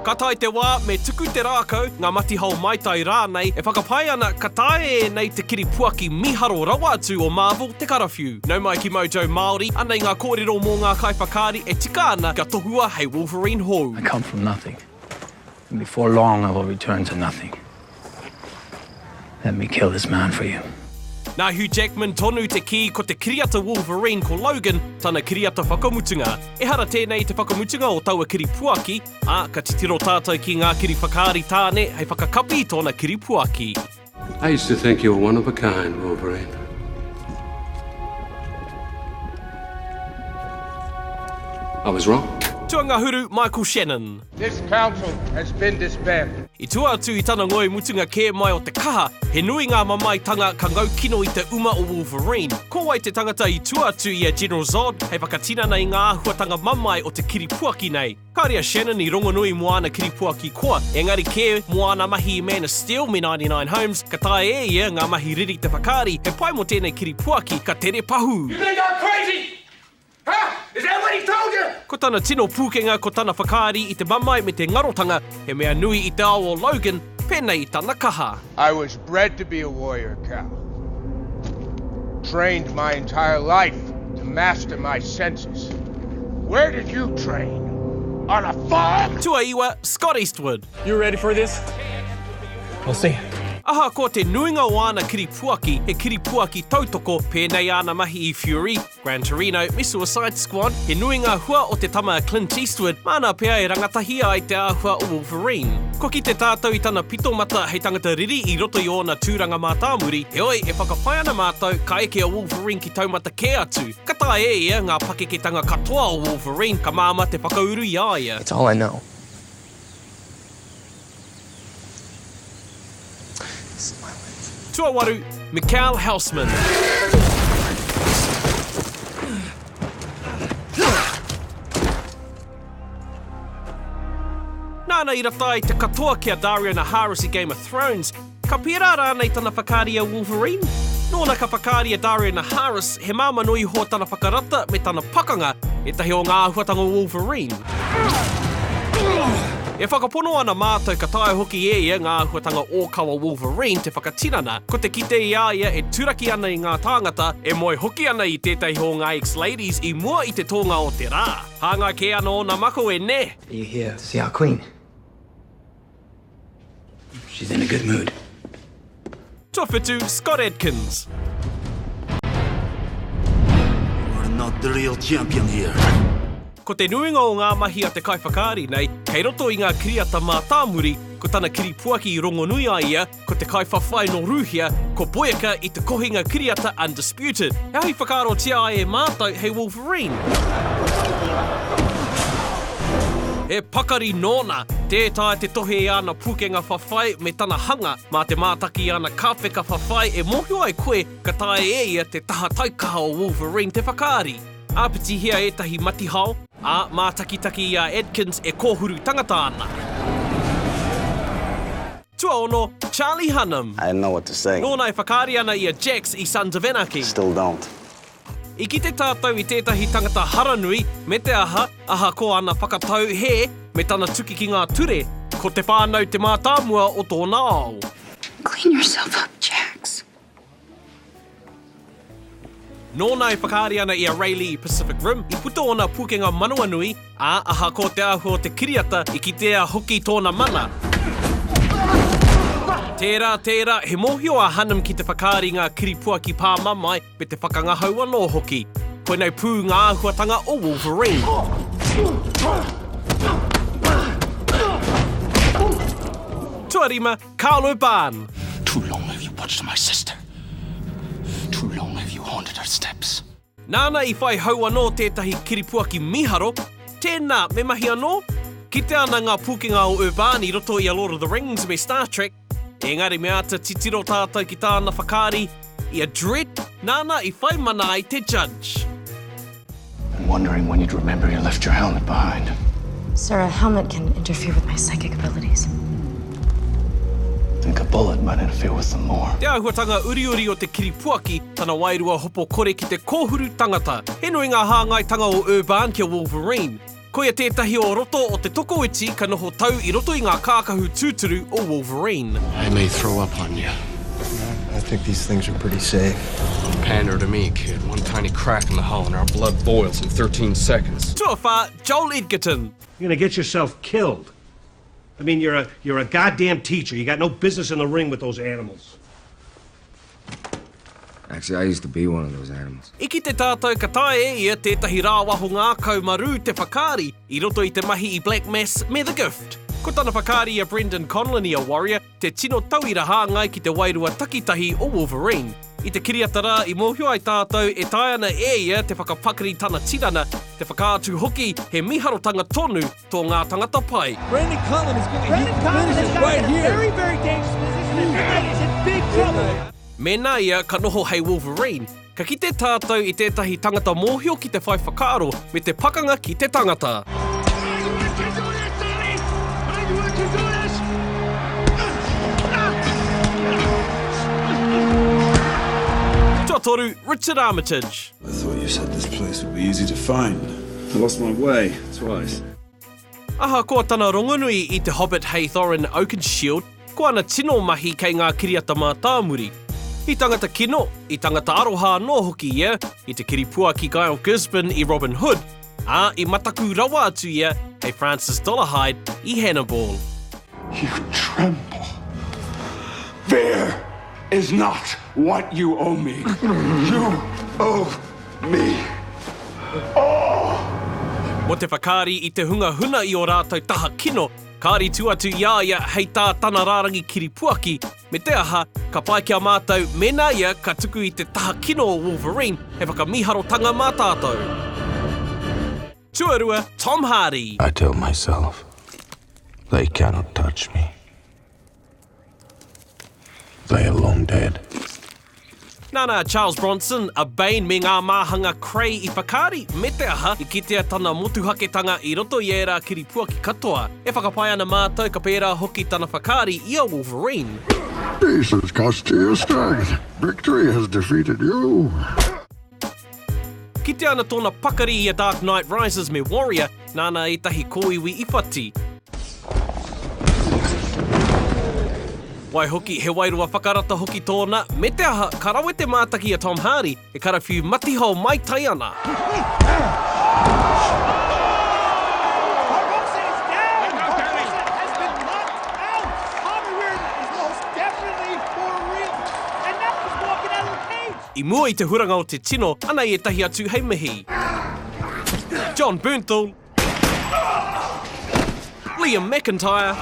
Ka tai te wā, me tuku te rākau, ngā mati hau maitai rānei, e whakapai ana ka tae nei te kiripuaki miharo rawa atu o Marvel te karawhiu. Nau mai ki Mojo Māori, anei ngā kōrero mō ngā kaiwhakaari e tika ana kia tohua hei Wolverine hou. I come from nothing. And before long, I will return to nothing. Let me kill this man for you. Nā Hugh Jackman tonu te ki ko te kiriata Wolverine ko Logan, tana kiriata whakamutunga. Ehara tēnei te whakamutunga o taua Kiripuaki, ka titiro tātau ki ngā kiriwhakaari tāne, hei whakakapi tōna Kiripuaki. I used to think you were one of a kind, Wolverine. I was wrong. Tuanga huru Michael Shannon. This council has been disbanded. I tua atu I tana ngoi mutunga ke mai o te kaha, he nui ngā mamaitanga ka ngau kino I te uma o Wolverine. Ko wai te tangata I tua atu I a General Zod, hei whakatina nei ngā ahuatanga mamai o te Kiripuaki nei. Kāria Shannon I rongonui moana Kiripuaki koa, engari ke moana mahi I Man of Steel me 99 Homes, ka tae e ia ngā mahi riri te whakaari, he pai mo tēnei Kiripuaki ka tere pahu. You think I'm crazy? Huh? Is that what he told you? Ko tana tino pūkenga ko tana whakaari I te mamai me te ngarotanga, he mea nui I te ao o Logan, pēnei I tana kaha. I was bred to be a warrior, Cal. Trained my entire life to master my senses. Where did you train? On a farm? Tua iwa, Scott Eastwood. You ready for this? We'll see. Aha ko te nuinga o ana Kiripuaki, he Kiripuaki tautoko, pēnei ana mahi I Fury, Gran Torino, me Suicide Squad, he nuinga hua o te tama Clint Eastwood, mana pēa I rangatahi ai te āhua o Wolverine. Ko ki te tātou I tana pitomata hei tangata riri I roto I ona tūranga mātāmuri, he oi e whakawhai ana mātou ka eke o Wolverine ki taumata ke atu. Ka tae e ia ngā pakeketanga katoa o Wolverine, ka māma te whakauru I aia. It's all I know. Tua waru, Mikhail Hausman. Nāna I rata I te katoa kia Dario Naharis I Game of Thrones, ka pira rānei tana whakaari a Wolverine. Nōna ka whakaari a Dario Naharis, he māmanui ho tana whakarata me tana pakanga, e tahi o ngā ahuatanga o Wolverine. E whakapono ana mātou ka tae hoki e ia ngā ahuatanga ōkawa Wolverine te whakatinana, ko te kite I aia e turaki ana I ngā tāngata, e moe hoki ana I tētahi ho ngā ex-ladies I mua I te tōnga o te rā. Hāngai ke ana o nā mako e ne. Are you here to see our queen? She's in a good mood. Tōwhitu, Scott Adkins. You're not the real champion here. Ko te nuinga o ngā mahi a te kaiwhakaari nei, kei roto I ngā kiriata mātāmuri, ko tana Kiripuaki I rongonui a ia, ko te kaiwhawhai no rūhia, ko poiaka I te kohinga kiriata Undisputed. He hei whakaro tia ai e mātou hei Wolverine. E pakari nōna, tētai te tohe I ana pūkenga whawhai me tana hanga, mā te mātaki ana kāwheka whawhai e mohio ai koe, ka tae e ia te taha taikaha o Wolverine te whakaari. Āpiti hia e tahi matihao, mātakitaki I a Adkins e kōhuru tangata ana. Tua ono, Charlie Hunnam. I didn't know what to say. Nōna e whakaari ana I a Jax I Sons of Anarchy. Still don't. I ki te tātou I tētahi tangata haranui, me te aha ko ana whakatau he, me tana tuki ki ngā ture, ko te whānau te mātāmua o tōna ao. Clean yourself up, Jax. Nōna e whakaari ana I a Rayleigh Pacific Rim, I puto ona pūkenga manuanui, aha ko te ahu o te kiriata I ki te hoki tōna mana. Tērā, he mohio a Hunnam ki te whakaari ngā Kiripuaki pāmamai me te whakangahau anō hoki. Koe nei pū ngā ahuatanga o Wolverine. Tuarima, Karl Urban. Too long have you watched my sister. Too long have you haunted her steps. Nāna I whai hau anō tētahi Kiripuaki miharo, tēnā me mahi anō. Kite ana ngā pūkenga o Urban I roto I a Lord of the Rings me Star Trek. Engari me ata titiro tātou ki tāna whakaari, I a Dread, nāna I whai mana ai te Judge. I'm wondering when you'd remember you left your helmet behind. Sir, a helmet can interfere with my psychic abilities. Think a bullet might interfere with them more. Te ahuatanga uriuri o te Kiripuaki, tana wairua hopo kore ki te kōhuru tangata. He nui ngā hāngai tanga o Urban kia Wolverine. Koia tētahi o roto o te toko iti ka noho tau I roto I ngā kākahu tūturu o Wolverine. I may throw up on you. I think these things are pretty safe. Don't pander to me, kid. One tiny crack in the hull and our blood boils in 13 seconds. Tuawha, Joel Edgerton. You're gonna get yourself killed. I mean, you're a goddamn teacher. You got no business in the ring with those animals. Actually, I used to be one of those animals. Iki te tātou ka tae ia tētahi rāwaho ngā kaumaru te whakaari I roto I te mahi I Black Mass me The Gift. Ko tana whakaari a Brendan Conlon a warrior, te tino tauira hāngai ki te wairua takitahi o Wolverine. I te kiriata rā I mōhio ai tātou e tae ana ia te whakapakari tana tirana, te whakaatu hoki he miharotanga tonu tō ngā tangata pai. Brendan Conlon is going to finish it right here. Very, very dangerous position. He's in big trouble. Mēnā ia ka noho hei Wolverine, ka kite tātou I tētahi tangata mōhio ki te whai whakaaro me te pakanga ki te tangata. Toru, Richard Armitage. I thought you said this place would be easy to find. I lost my way twice. Aha koa tana rongonui I te Hobbit hei Thorin Oakenshield, ko ana tino mahi kei ngā kiriata mā tāmuri. I tangata kino, I tangata aroha no hoki ia, I te Kiripuaki Karl Urban I Robin Hood, a I mataku rawa atu ia, hei Francis Dolarhyde I Hannibal. You tremble. Fear is not what you owe me. You owe me. Mo te whakaari I te hunga huna I o rātou taha kino, kāri tuatu ia ia hei tā tana rārangi Kiripuaki, me te aha, ka pai kia mātou, mena ia ka tuku I te taha kino o Wolverine, he whakamiharotanga mā tātou. Tuarua, Tom Hardy. I tell myself, they cannot touch me. They are long dead. Nana Charles Bronson, a Bane me ngā māhanga Cray I whakaari, me te aha I kitea tana motuhaketanga I roto I era Kiripuaki katoa. E whakapai ana mātou ka pērā hoki tana whakaari I a Wolverine. Peace has cost you your strength. Victory has defeated you. Kitea ana tōna pakari I a Dark Knight Rises me Warrior, nana I tahi kōiwi ipati. Wai hoki he wairua whakarata hoki tōna, me te aha, ka rawe te mātaki a Tom Hardy, e karawhiu matihau mai tai ana. I mua I te huranga o te tino, ana I e tahi atu hei mihi. John Bernthal, Liam McIntyre,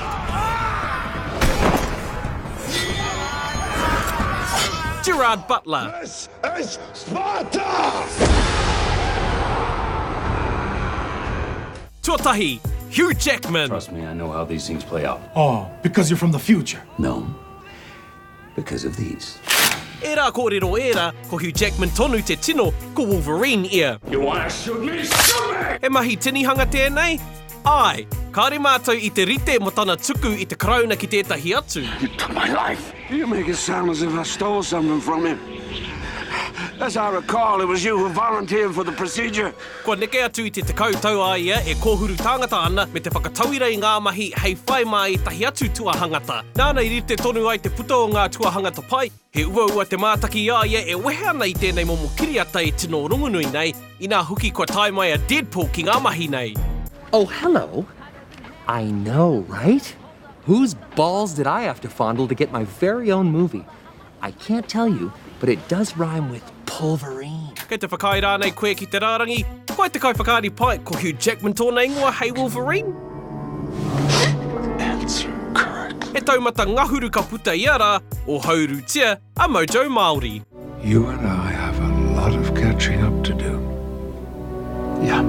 Gerard Butler. This is Sparta! Tuatahi, Hugh Jackman. Trust me, I know how these things play out. Oh, because you're from the future. No, because of these. E rā kōrero era, ko Hugh Jackman tonu te tino, ko Wolverine ia. You wanna shoot me? Shoot me! E mahi tinihanga tēnei? Ai, kāre mātou I te rite mo tana tuku I te krauna ki tētahi atu. You took my life. You make it sound as if I stole something from him. As I recall, it was you who volunteered for the procedure. Kua neke atu I te tekau taua ia e kōhuru tāngata ana me te whakatauira I ngā mahi hei whai mai tahi atu tuahangata. Nāna I rite tonu ai te puta o ngā tuahangata pai, he ua te mātaki ia e wehe ana I tēnei momo kiriata e tino rongonui nei, I nā huki kua tai mai a Deadpool ki ngā mahi nei. Oh, hello. I know, right? Whose balls did I have to fondle to get my very own movie? I can't tell you, but it does rhyme with Wolverine. Kei te whakai rānei koe ki te rārangi, koe te kai whakaari pai ko Hugh Jackman tōna ingoa hei Wolverine? Answer correctly. He taumata ngahuru ka puta ia rā, o hauru tia, a Mojo Māori. You and I have a lot of catching up to do. Yeah.